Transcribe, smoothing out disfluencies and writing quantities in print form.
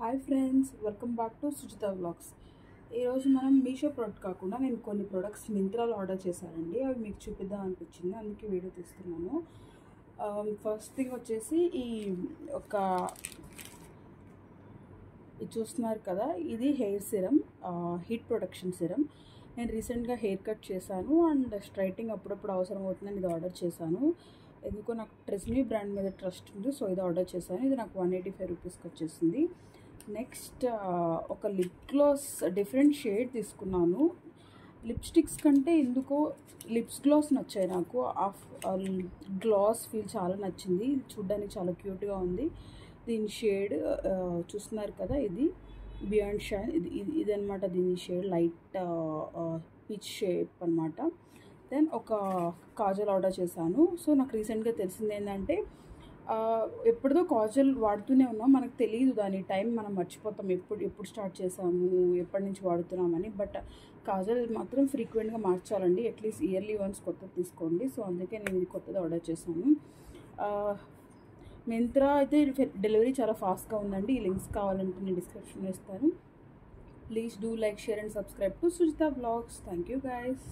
Hi friends, welcome back to Sujitha vlogs. ఈరోజు మనం Meesho product కాకుండా నేను కొన్ని ప్రొడక్ట్స్ మింత్రాలో ఆర్డర్ చేశానండి. అవి మీకు చూపిద్దాం అనిపించింది, అందుకే వీడియో తీస్తున్నాను. ఫస్ట్ థింగ్ వచ్చేసి ఒక ఇది చూస్తున్నారు కదా, ఇది hair serum, heat protection serum. నేను రీసెంట్గా హెయిర్ కట్ చేశాను అండ్ స్ట్రైటింగ్ అప్పుడప్పుడు అవసరం అవుతుందని ఇది ఆర్డర్ చేశాను. ఎందుకో నాకు ట్రెస్మీ బ్రాండ్ మీద ట్రస్ట్ ఉంది, సో ఇది ఆర్డర్ చేశాను. ఇది నాకు 185 రూపీస్కి వచ్చేసింది. నెక్స్ట్ ఒక లిప్ గ్లాస్ డిఫరెంట్ షేడ్ తీసుకున్నాను. లిప్స్టిక్స్ కంటే ఎందుకో లిప్స్ గ్లాస్ నచ్చాయి నాకు. ఆ గ్లాస్ ఫీల్ చాలా నచ్చింది, చూడ్డానికి చాలా క్యూట్గా ఉంది. దీని షేడ్ చూస్తున్నారు కదా, ఇది బియాండ్ షైన్, ఇది అనమాట. దీని షేడ్ లైట్ పీచ్ షేప్ అనమాట. దెన్ ఒక కాజల్ ఆర్డర్ చేశాను. సో నాకు రీసెంట్గా తెలిసింది ఏంటంటే, ఎప్పుడుదో కాజల్ వాడుతూనే ఉన్నాం, మనకు తెలియదు దాని టైం, మనం మర్చిపోతాం ఎప్పుడు స్టార్ట్ చేసాము, ఎప్పటి నుంచి వాడుతున్నామని. బట్ కాజల్ మాత్రం ఫ్రీక్వెంట్గా మార్చాలండి, అట్లీస్ట్ ఇయర్లీ వన్స్ కొత్తది తీసుకోండి. సో అందుకే నేను ఇది కొత్తది ఆర్డర్ చేశాను. మింత్రా అయితే డెలివరీ చాలా ఫాస్ట్గా ఉందండి. ఈ లింక్స్ కావాలంటే నేను డిస్క్రిప్షన్లో ఇస్తాను. Please do like, share and subscribe to Sujitha vlogs. Thank you guys.